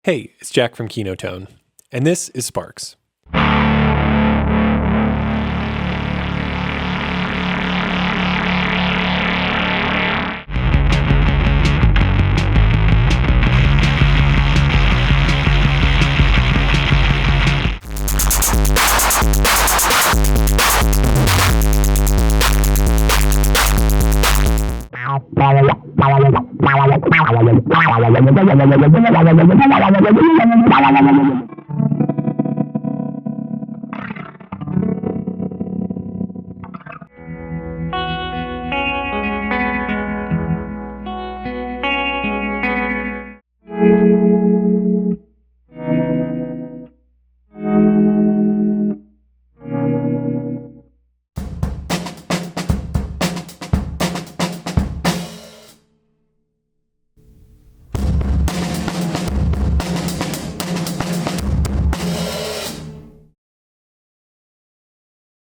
Hey, it's Jack from Kinotone, and this is Sparks.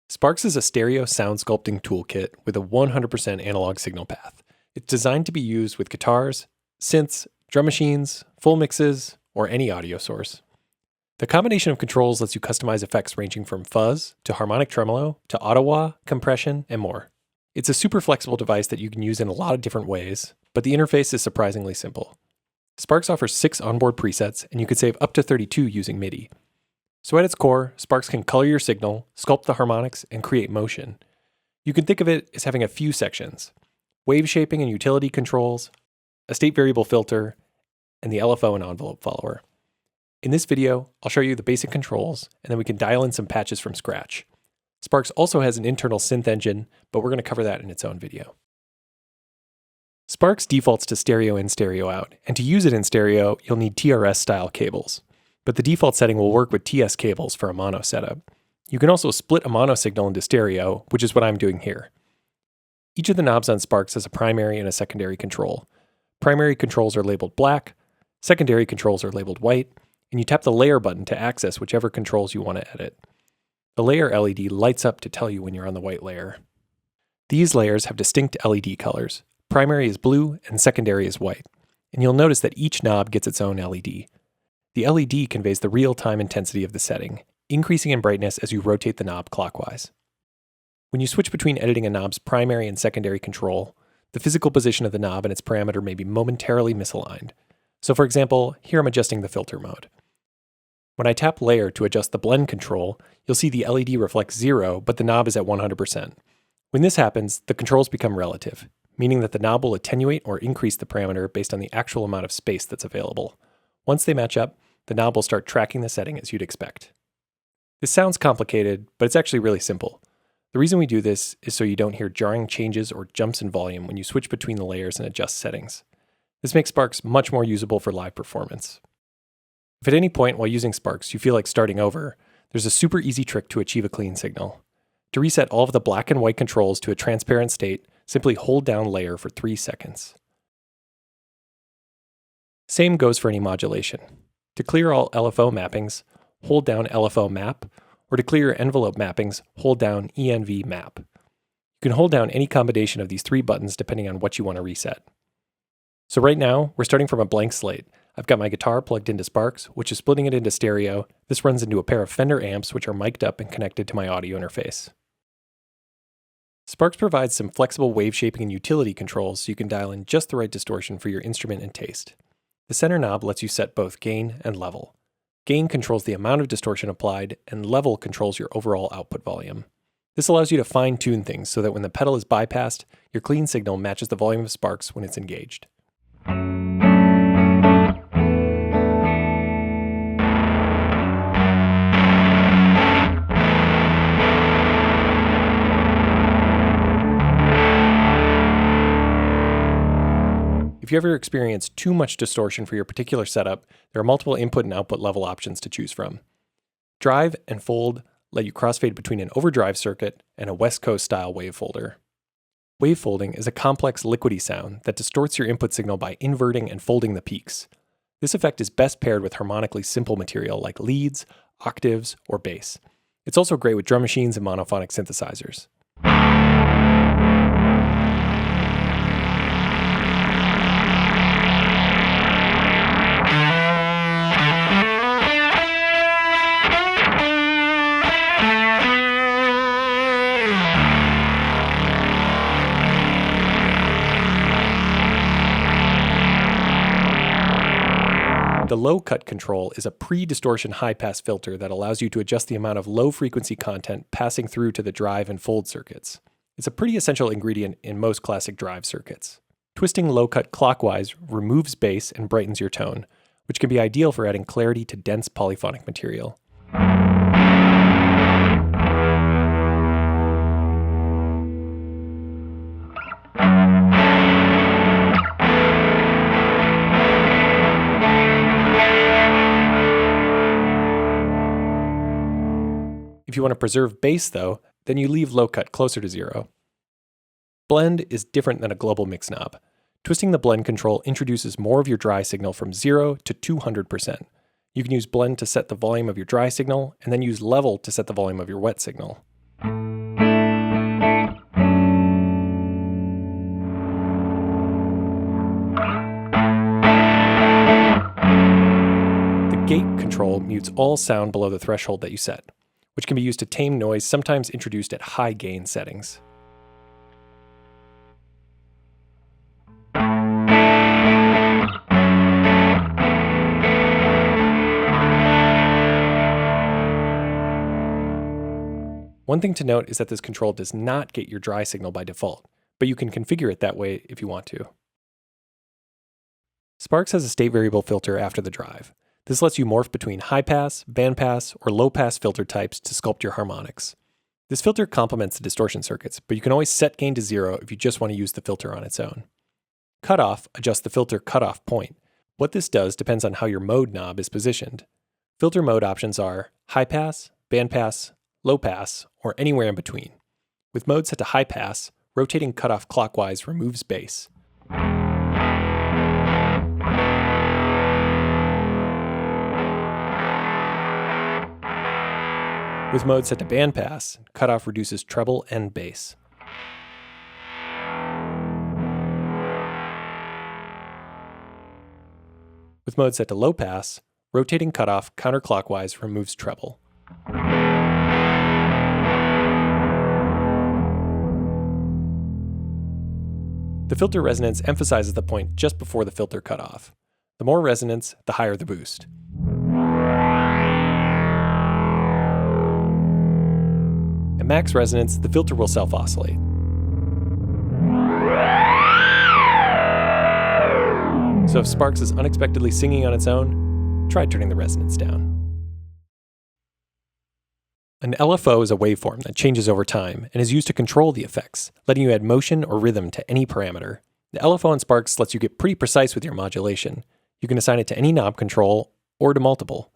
Sparks is a stereo sound sculpting toolkit with a 100% analog signal path. It's designed to be used with guitars, synths, drum machines, full mixes, or any audio source. The combination of controls lets you customize effects ranging from fuzz to harmonic tremolo to auto-wah, compression, and more. It's a super flexible device that you can use in a lot of different ways, but the interface is surprisingly simple. Sparks offers 6 onboard presets, and you can save up to 32 using MIDI. So at its core, Sparks can color your signal, sculpt the harmonics, and create motion. You can think of it as having a few sections: Waveshaping and Utility controls, a state variable filter, and the LFO and envelope follower. In this video, I'll show you the basic controls, and then we can dial in some patches from scratch. Sparks also has an internal synth engine, but we're going to cover that in its own video. Sparks defaults to stereo in, stereo out, and to use it in stereo, you'll need TRS-style cables. But the default setting will work with TS cables for a mono setup. You can also split a mono signal into stereo, which is what I'm doing here. Each of the knobs on Sparks has a primary and a secondary control. Primary controls are labeled black, secondary controls are labeled white, and you tap the layer button to access whichever controls you want to edit. The layer LED lights up to tell you when you're on the white layer. These layers have distinct LED colors. Primary is blue and secondary is white, and you'll notice that each knob gets its own LED. The LED conveys the real-time intensity of the setting, increasing in brightness as you rotate the knob clockwise. When you switch between editing a knob's primary and secondary control, the physical position of the knob and its parameter may be momentarily misaligned. So for example, here I'm adjusting the filter mode. When I tap Layer to adjust the blend control, you'll see the LED reflects 0, but the knob is at 100%. When this happens, the controls become relative, meaning that the knob will attenuate or increase the parameter based on the actual amount of space that's available. Once they match up, the knob will start tracking the setting as you'd expect. This sounds complicated, but it's actually really simple. The reason we do this is so you don't hear jarring changes or jumps in volume when you switch between the layers and adjust settings. This makes Sparks much more usable for live performance. If at any point while using Sparks you feel like starting over, there's a super easy trick to achieve a clean signal. To reset all of the black and white controls to a transparent state, simply hold down Layer for 3 seconds. Same goes for any modulation. To clear all LFO mappings, hold down LFO map, or to clear envelope mappings, hold down ENV map. You can hold down any combination of these 3 buttons depending on what you want to reset. So right now, we're starting from a blank slate. I've got my guitar plugged into Sparks, which is splitting it into stereo. This runs into a pair of Fender amps which are mic'd up and connected to my audio interface. Sparks provides some flexible wave shaping and utility controls so you can dial in just the right distortion for your instrument and taste. The center knob lets you set both gain and level. Gain controls the amount of distortion applied, and level controls your overall output volume. This allows you to fine-tune things so that when the pedal is bypassed, your clean signal matches the volume of Sparks when it's engaged. If you ever experience too much distortion for your particular setup, there are multiple input and output level options to choose from. Drive and Fold let you crossfade between an overdrive circuit and a West Coast style wavefolder. Wavefolding is a complex liquidy sound that distorts your input signal by inverting and folding the peaks. This effect is best paired with harmonically simple material like leads, octaves, or bass. It's also great with drum machines and monophonic synthesizers. The low cut control is a pre-distortion high-pass filter that allows you to adjust the amount of low-frequency content passing through to the drive and fold circuits. It's a pretty essential ingredient in most classic drive circuits. Twisting low cut clockwise removes bass and brightens your tone, which can be ideal for adding clarity to dense polyphonic material. If you want to preserve bass though, then you leave low cut closer to 0. Blend is different than a global mix knob. Twisting the blend control introduces more of your dry signal from 0 to 200%. You can use blend to set the volume of your dry signal, and then use level to set the volume of your wet signal. The gate control mutes all sound below the threshold that you set, which can be used to tame noise sometimes introduced at high gain settings. One thing to note is that this control does not get your dry signal by default, but you can configure it that way if you want to. Sparks has a state variable filter after the drive. This lets you morph between high-pass, bandpass, or low-pass filter types to sculpt your harmonics. This filter complements the distortion circuits, but you can always set gain to 0 if you just want to use the filter on its own. Cutoff adjusts the filter cutoff point. What this does depends on how your mode knob is positioned. Filter mode options are high-pass, bandpass, low-pass, or anywhere in between. With mode set to high-pass, rotating cutoff clockwise removes bass. With mode set to bandpass, cutoff reduces treble and bass. With mode set to low pass, rotating cutoff counterclockwise removes treble. The filter resonance emphasizes the point just before the filter cutoff. The more resonance, the higher the boost. At max resonance, the filter will self-oscillate. So if Sparks is unexpectedly singing on its own, try turning the resonance down. An LFO is a waveform that changes over time and is used to control the effects, letting you add motion or rhythm to any parameter. The LFO in Sparks lets you get pretty precise with your modulation. You can assign it to any knob control or to multiple.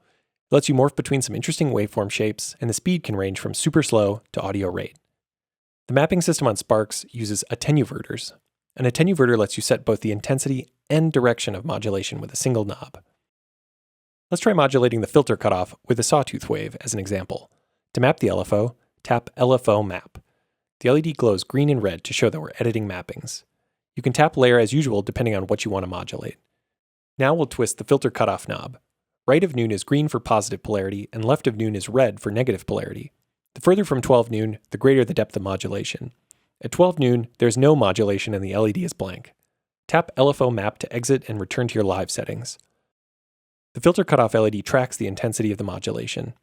It lets you morph between some interesting waveform shapes, and the speed can range from super slow to audio rate. The mapping system on Sparks uses attenuverters. An attenuverter lets you set both the intensity and direction of modulation with a single knob. Let's try modulating the filter cutoff with a sawtooth wave as an example. To map the LFO, tap LFO Map. The LED glows green and red to show that we're editing mappings. You can tap Layer as usual depending on what you want to modulate. Now we'll twist the filter cutoff knob. Right of noon is green for positive polarity, and left of noon is red for negative polarity. The further from 12 noon, the greater the depth of modulation. At 12 noon, there's no modulation and the LED is blank. Tap LFO Map to exit and return to your live settings. The filter cutoff LED tracks the intensity of the modulation.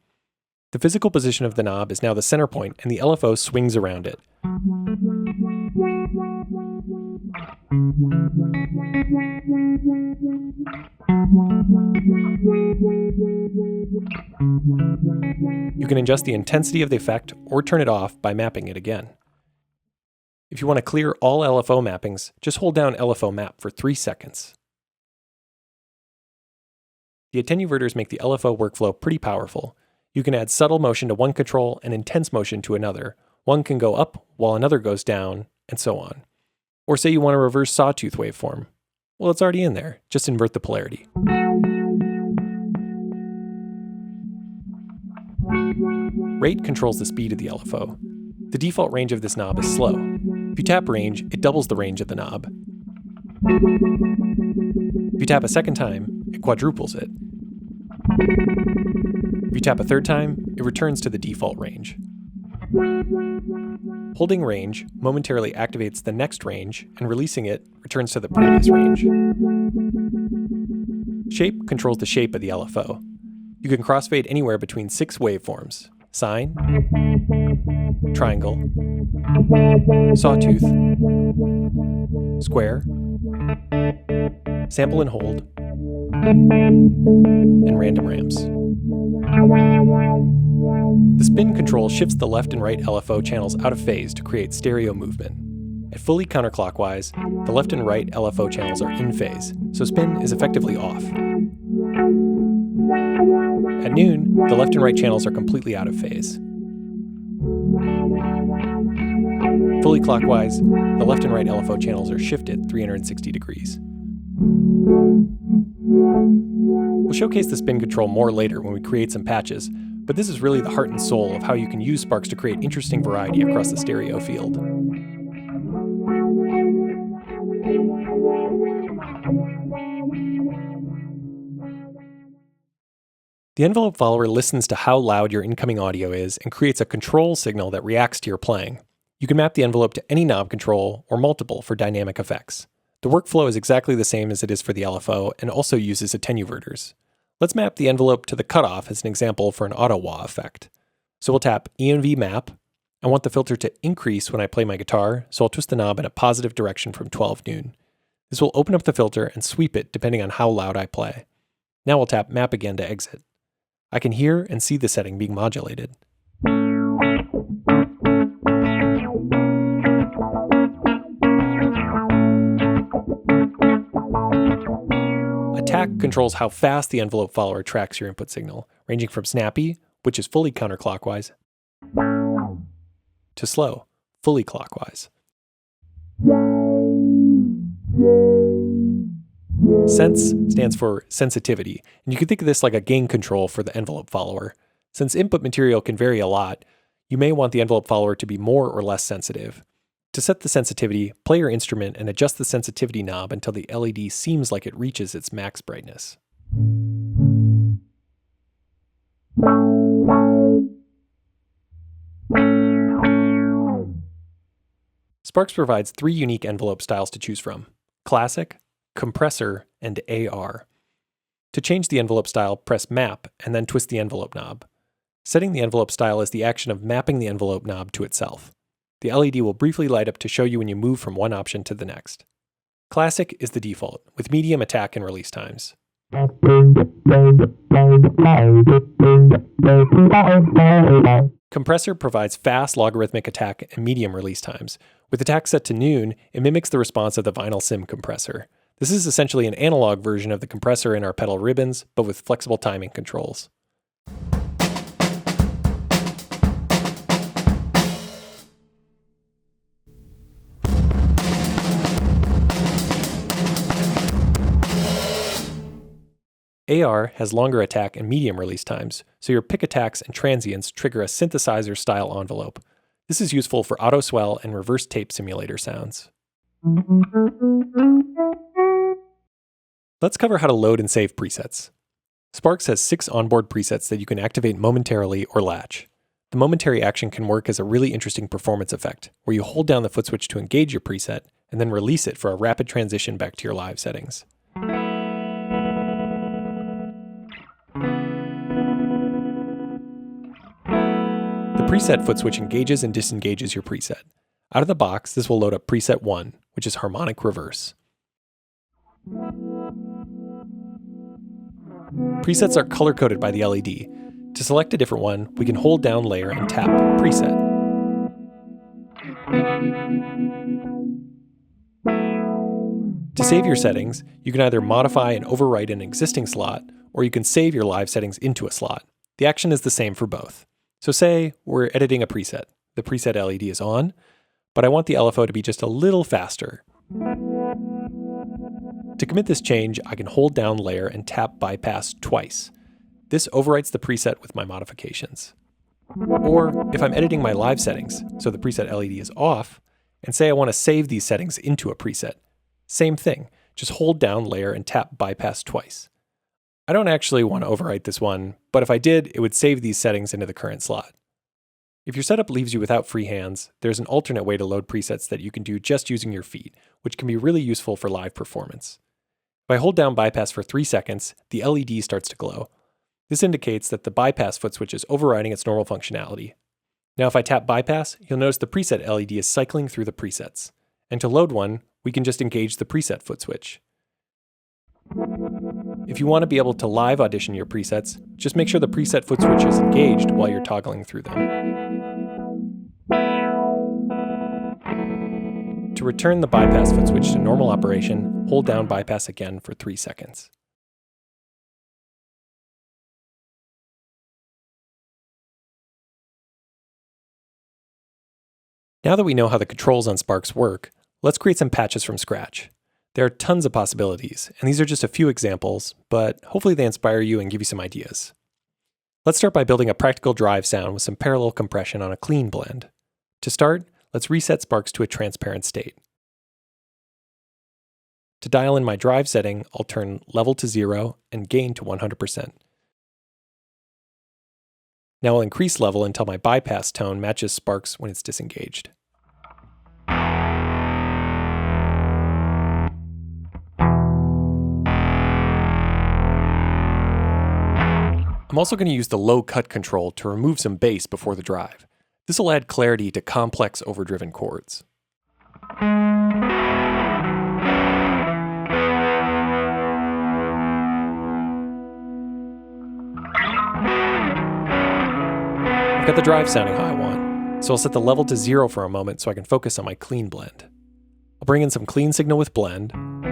The physical position of the knob is now the center point, and the LFO swings around it. You can adjust the intensity of the effect or turn it off by mapping it again. If you want to clear all LFO mappings, just hold down LFO Map for 3 seconds. The attenuverters make the LFO workflow pretty powerful. You can add subtle motion to one control and intense motion to another. One can go up while another goes down, and so on. Or say you want a reverse sawtooth waveform. Well, it's already in there. Just invert the polarity. Rate controls the speed of the LFO. The default range of this knob is slow. If you tap range, it doubles the range of the knob. If you tap a second time, it quadruples it. If you tap a third time, it returns to the default range. Holding range momentarily activates the next range, and releasing it returns to the previous range. Shape controls the shape of the LFO. You can crossfade anywhere between 6 waveforms: sine, triangle, sawtooth, square, sample and hold, and random ramps. The spin control shifts the left and right LFO channels out of phase to create stereo movement. At fully counterclockwise, the left and right LFO channels are in phase, so spin is effectively off. At noon, the left and right channels are completely out of phase. Fully clockwise, the left and right LFO channels are shifted 360 degrees. We'll showcase the spin control more later when we create some patches, but this is really the heart and soul of how you can use Sparks to create interesting variety across the stereo field. The envelope follower listens to how loud your incoming audio is and creates a control signal that reacts to your playing. You can map the envelope to any knob control or multiple for dynamic effects. The workflow is exactly the same as it is for the LFO and also uses attenuverters. Let's map the envelope to the cutoff as an example for an auto-wah effect. So we'll tap ENV map. I want the filter to increase when I play my guitar, so I'll twist the knob in a positive direction from 12 noon. This will open up the filter and sweep it depending on how loud I play. Now we'll tap map again to exit. I can hear and see the setting being modulated. Attack controls how fast the envelope follower tracks your input signal, ranging from snappy, which is fully counterclockwise, to slow, fully clockwise. Sense stands for sensitivity, and you can think of this like a gain control for the envelope follower. Since input material can vary a lot, you may want the envelope follower to be more or less sensitive. To set the sensitivity, play your instrument and adjust the sensitivity knob until the LED seems like it reaches its max brightness. Sparks provides 3 unique envelope styles to choose from: Classic, Compressor, and AR. To change the envelope style, press Map and then twist the envelope knob. Setting the envelope style is the action of mapping the envelope knob to itself. The LED will briefly light up to show you when you move from one option to the next. Classic is the default, with medium attack and release times. Compressor provides fast logarithmic attack and medium release times. With attack set to noon, it mimics the response of the vinyl sim compressor. This is essentially an analog version of the compressor in our pedal ribbons, but with flexible timing controls. AR has longer attack and medium release times, so your pick attacks and transients trigger a synthesizer-style envelope. This is useful for auto-swell and reverse tape simulator sounds. Let's cover how to load and save presets. Sparks has 6 onboard presets that you can activate momentarily or latch. The momentary action can work as a really interesting performance effect, where you hold down the foot switch to engage your preset, and then release it for a rapid transition back to your live settings. The preset foot switch engages and disengages your preset. Out of the box, this will load up preset 1, which is harmonic reverse. Presets are color-coded by the LED. To select a different one, we can hold down layer and tap preset. To save your settings, you can either modify and overwrite an existing slot, or you can save your live settings into a slot. The action is the same for both. So say we're editing a preset. The preset LED is on, but I want the LFO to be just a little faster. To commit this change, I can hold down layer and tap bypass twice. This overwrites the preset with my modifications. Or if I'm editing my live settings, so the preset LED is off, and say I want to save these settings into a preset, same thing, just hold down layer and tap bypass twice. I don't actually want to overwrite this one, but if I did, it would save these settings into the current slot. If your setup leaves you without free hands, there's an alternate way to load presets that you can do just using your feet, which can be really useful for live performance. If I hold down bypass for 3 seconds, the LED starts to glow. This indicates that the bypass foot switch is overriding its normal functionality. Now if I tap bypass, you'll notice the preset LED is cycling through the presets. And to load one, we can just engage the preset foot switch. If you want to be able to live audition your presets, just make sure the preset foot switch is engaged while you're toggling through them. To return the bypass foot switch to normal operation, hold down bypass again for 3 seconds. Now that we know how the controls on Sparks work, let's create some patches from scratch. There are tons of possibilities, and these are just a few examples, but hopefully they inspire you and give you some ideas. Let's start by building a practical drive sound with some parallel compression on a clean blend. To start, let's reset Sparks to a transparent state. To dial in my drive setting, I'll turn level to 0 and gain to 100%. Now I'll increase level until my bypass tone matches Sparks when it's disengaged. I'm also going to use the low cut control to remove some bass before the drive. This will add clarity to complex overdriven chords. I've got the drive sounding how I want, so I'll set the level to 0 for a moment so I can focus on my clean blend. I'll bring in some clean signal with blend, and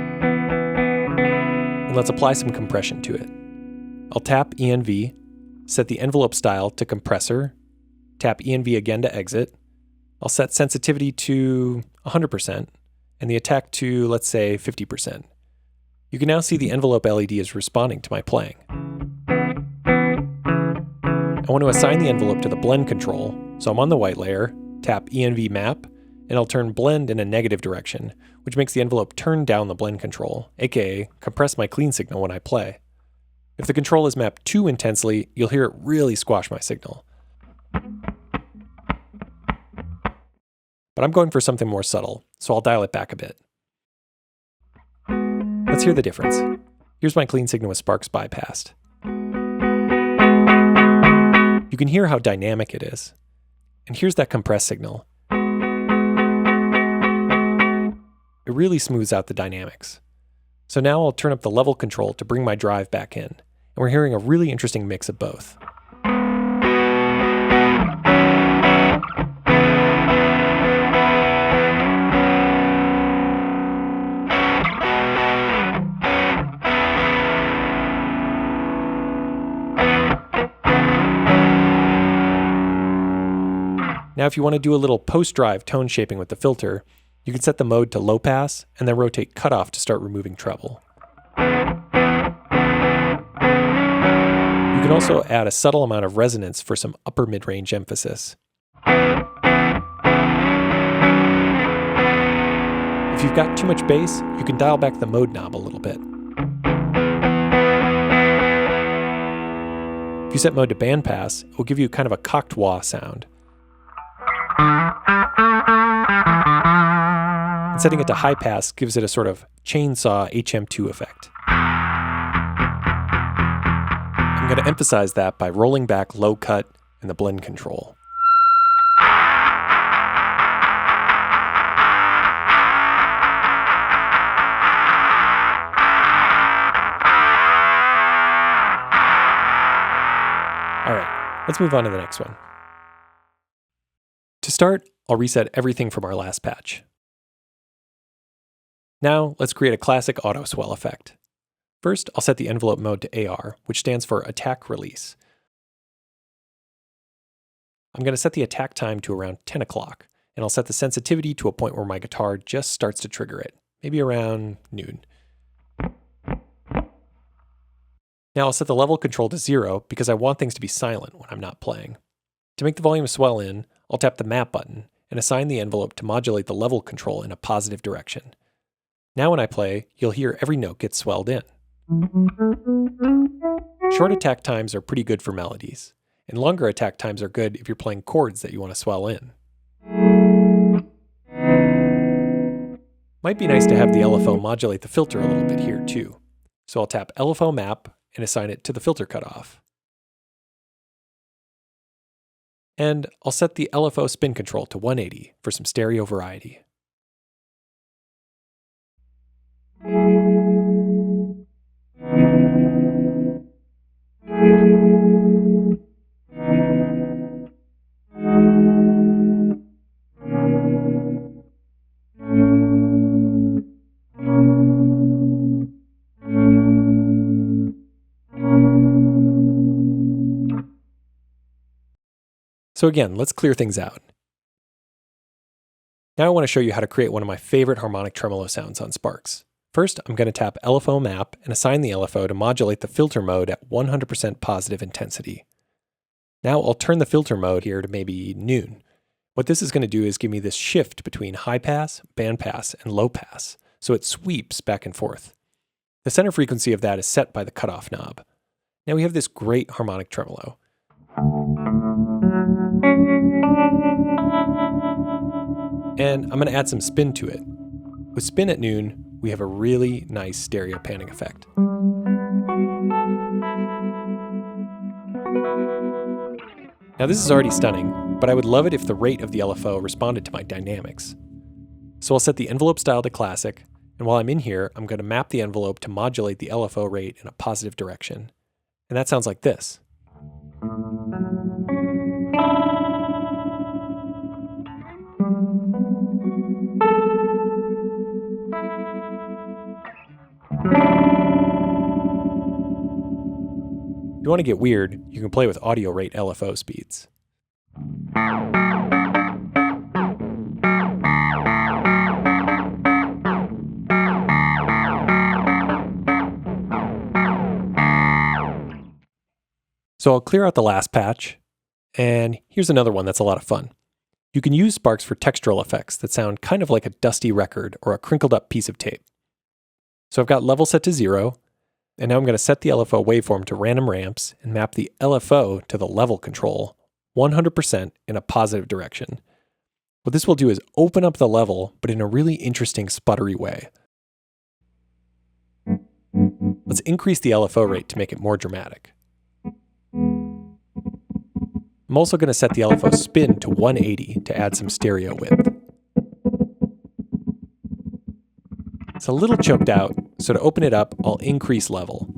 let's apply some compression to it. I'll tap ENV, set the envelope style to compressor, tap ENV again to exit. I'll set sensitivity to 100% and the attack to, let's say, 50%. You can now see the envelope LED is responding to my playing. I want to assign the envelope to the blend control, so I'm on the white layer, tap ENV map, and I'll turn blend in a negative direction, which makes the envelope turn down the blend control, aka compress my clean signal when I play. If the control is mapped too intensely, you'll hear it really squash my signal. But I'm going for something more subtle, so I'll dial it back a bit. Let's hear the difference. Here's my clean signal with Sparks bypassed. You can hear how dynamic it is. And here's that compressed signal. It really smooths out the dynamics. So now I'll turn up the level control to bring my drive back in, and we're hearing a really interesting mix of both. Now if you want to do a little post-drive tone shaping with the filter, you can set the mode to low pass and then rotate cutoff to start removing treble. You can also add a subtle amount of resonance for some upper mid-range emphasis. If you've got too much bass, you can dial back the mode knob a little bit. If you set mode to bandpass, it will give you kind of a cocked wah sound. And setting it to high pass gives it a sort of chainsaw HM2 effect. I'm going to emphasize that by rolling back low cut and the blend control. Alright, let's move on to the next one. To start, I'll reset everything from our last patch. Now, let's create a classic Auto-Swell effect. First, I'll set the envelope mode to AR, which stands for Attack Release. I'm going to set the attack time to around 10 o'clock, and I'll set the sensitivity to a point where my guitar just starts to trigger it, maybe around noon. Now I'll set the level control to 0 because I want things to be silent when I'm not playing. To make the volume swell in, I'll tap the map button and assign the envelope to modulate the level control in a positive direction. Now when I play, you'll hear every note get swelled in. Short attack times are pretty good for melodies, and longer attack times are good if you're playing chords that you want to swell in. Might be nice to have the LFO modulate the filter a little bit here too. So I'll tap LFO map and assign it to the filter cutoff. And I'll set the LFO spin control to 180 for some stereo variety. So again, let's clear things out. Now I want to show you how to create one of my favorite harmonic tremolo sounds on Sparks. First, I'm going to tap LFO map and assign the LFO to modulate the filter mode at 100% positive intensity. Now I'll turn the filter mode here to maybe noon. What this is going to do is give me this shift between high pass, band pass, and low pass, so it sweeps back and forth. The center frequency of that is set by the cutoff knob. Now we have this great harmonic tremolo. And I'm going to add some spin to it. With spin at noon, we have a really nice stereo panning effect. Now this is already stunning, but I would love it if the rate of the LFO responded to my dynamics. So I'll set the envelope style to classic, and while I'm in here, I'm going to map the envelope to modulate the LFO rate in a positive direction. And that sounds like this. If you want to get weird, you can play with audio rate LFO speeds. So I'll clear out the last patch, and here's another one that's a lot of fun. You can use Sparks for textural effects that sound kind of like a dusty record or a crinkled up piece of tape. So I've got level set to 0, and now I'm going to set the LFO waveform to random ramps and map the LFO to the level control 100% in a positive direction. What this will do is open up the level, but in a really interesting sputtery way. Let's increase the LFO rate to make it more dramatic. I'm also going to set the LFO spin to 180 to add some stereo width. It's a little choked out, so to open it up, I'll increase level.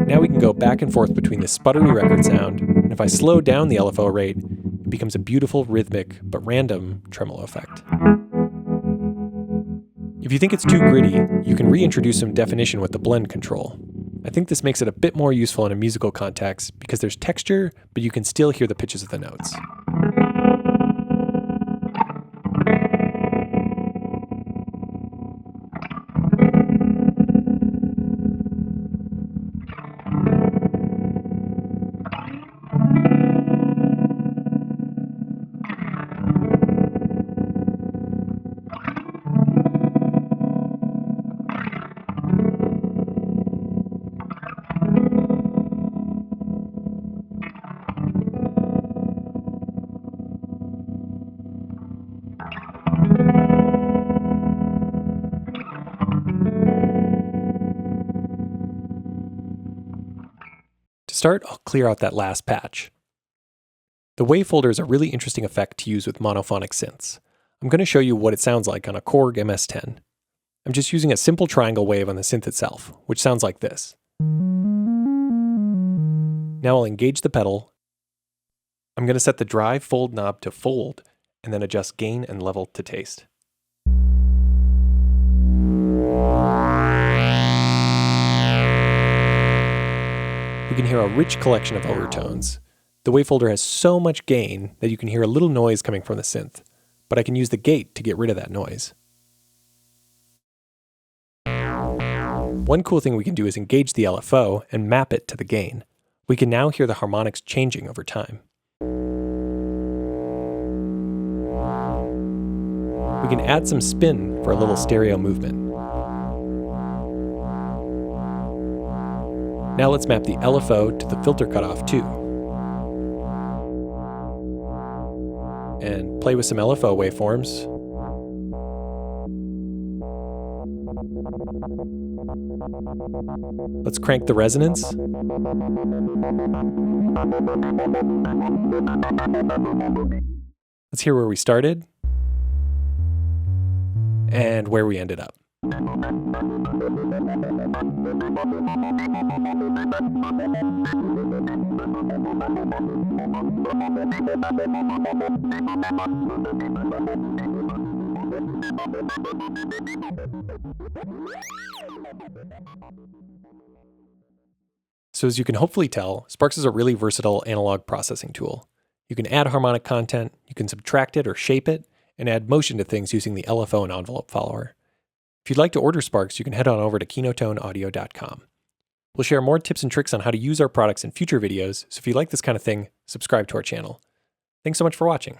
Now we can go back and forth between this sputtery record sound, and if I slow down the LFO rate, it becomes a beautiful rhythmic but random tremolo effect. If you think it's too gritty, you can reintroduce some definition with the blend control. I think this makes it a bit more useful in a musical context because there's texture, but you can still hear the pitches of the notes. To start, I'll clear out that last patch. The Wavefolder is a really interesting effect to use with monophonic synths. I'm going to show you what it sounds like on a Korg MS-10. I'm just using a simple triangle wave on the synth itself, which sounds like this. Now I'll engage the pedal. I'm going to set the drive fold knob to fold, and then adjust gain and level to taste. We can hear a rich collection of overtones. The Wavefolder has so much gain that you can hear a little noise coming from the synth, but I can use the gate to get rid of that noise. One cool thing we can do is engage the LFO and map it to the gain. We can now hear the harmonics changing over time. We can add some spin for a little stereo movement. Now let's map the LFO to the filter cutoff too. And play with some LFO waveforms. Let's crank the resonance. Let's hear where we started and where we ended up. So as you can hopefully tell, Sparks is a really versatile analog processing tool. You can add harmonic content, you can subtract it or shape it, and add motion to things using the LFO and envelope follower. If you'd like to order Sparks, you can head on over to KinotoneAudio.com. We'll share more tips and tricks on how to use our products in future videos, so if you like this kind of thing, subscribe to our channel. Thanks so much for watching.